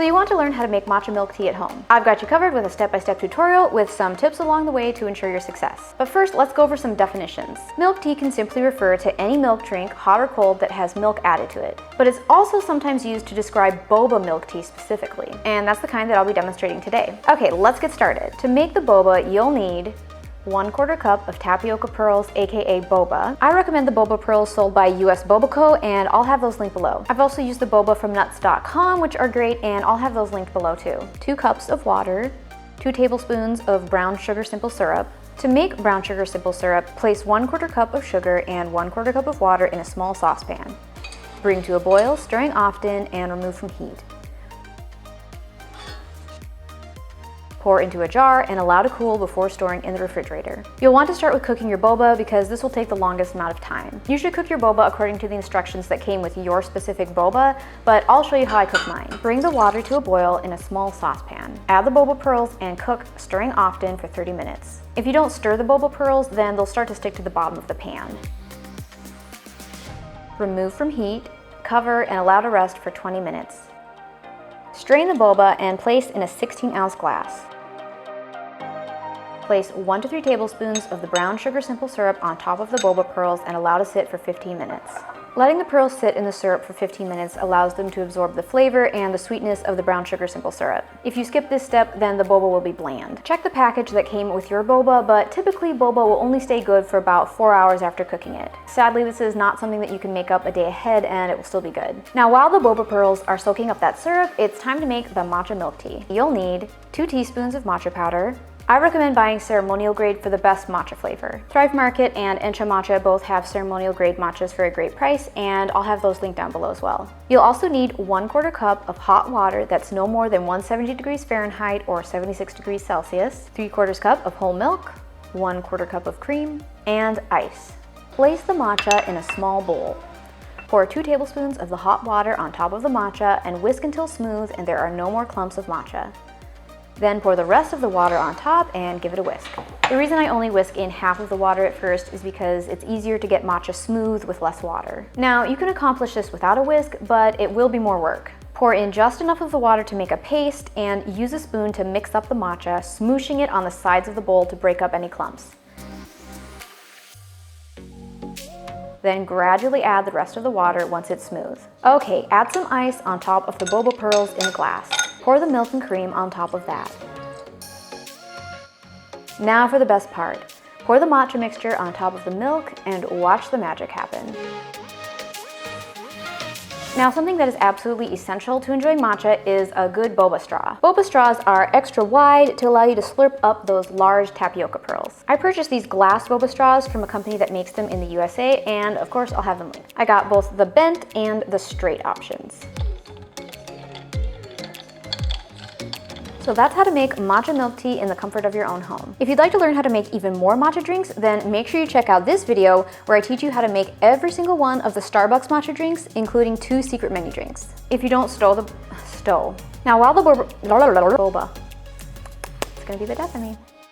So you want to learn how to make matcha milk tea at home. I've got you covered with a step-by-step tutorial with some tips along the way to ensure your success. But first, let's go over some definitions. Milk tea can simply refer to any milk drink, hot or cold, that has milk added to it. But it's also sometimes used to describe boba milk tea specifically, and that's the kind that I'll be demonstrating today. Okay, let's get started. To make the boba, you'll need 1/4 cup of tapioca pearls, aka boba. I recommend the boba pearls sold by US Boba Co, and I'll have those linked below. I've also used the boba from nuts.com, which are great, and I'll have those linked below too. 2 cups of water, 2 tablespoons of brown sugar simple syrup. To make brown sugar simple syrup, place 1/4 cup of sugar and 1/4 cup of water in a small saucepan. Bring to a boil, stirring often, and remove from heat. Pour into a jar and allow to cool before storing in the refrigerator. You'll want to start with cooking your boba because this will take the longest amount of time. You should cook your boba according to the instructions that came with your specific boba, but I'll show you how I cook mine. Bring the water to a boil in a small saucepan. Add the boba pearls and cook, stirring often, for 30 minutes. If you don't stir the boba pearls, then they'll start to stick to the bottom of the pan. Remove from heat, cover, and allow to rest for 20 minutes. Strain the boba and place in a 16-ounce glass. Place 1 to 3 tablespoons of the brown sugar simple syrup on top of the boba pearls and allow to sit for 15 minutes. Letting the pearls sit in the syrup for 15 minutes allows them to absorb the flavor and the sweetness of the brown sugar simple syrup. If you skip this step, then the boba will be bland. Check the package that came with your boba, but typically boba will only stay good for about 4 hours after cooking it. Sadly, this is not something that you can make up a day ahead and it will still be good. Now, while the boba pearls are soaking up that syrup, it's time to make the matcha milk tea. You'll need 2 teaspoons of matcha powder. I recommend buying ceremonial grade for the best matcha flavor. Thrive Market and Encha Matcha both have ceremonial grade matchas for a great price, and I'll have those linked down below as well. You'll also need 1/4 cup of hot water that's no more than 170 degrees Fahrenheit or 76 degrees Celsius, 3/4 cup of whole milk, 1/4 cup of cream, and ice. Place the matcha in a small bowl. Pour 2 tablespoons of the hot water on top of the matcha and whisk until smooth and there are no more clumps of matcha. Then pour the rest of the water on top and give it a whisk. The reason I only whisk in half of the water at first is because it's easier to get matcha smooth with less water. Now, you can accomplish this without a whisk, but it will be more work. Pour in just enough of the water to make a paste and use a spoon to mix up the matcha, smooshing it on the sides of the bowl to break up any clumps. Then gradually add the rest of the water once it's smooth. Okay, add some ice on top of the boba pearls in a glass. Pour the milk and cream on top of that. Now for the best part. Pour the matcha mixture on top of the milk and watch the magic happen. Now, something that is absolutely essential to enjoying matcha is a good boba straw. Boba straws are extra wide to allow you to slurp up those large tapioca pearls. I purchased these glass boba straws from a company that makes them in the USA, and of course I'll have them linked. I got both the bent and the straight options. So that's how to make matcha milk tea in the comfort of your own home. If you'd like to learn how to make even more matcha drinks, then make sure you check out this video where I teach you how to make every single one of the Starbucks matcha drinks, including 2 secret menu drinks. If you don't stow. Now while the boba, it's gonna be the death of me.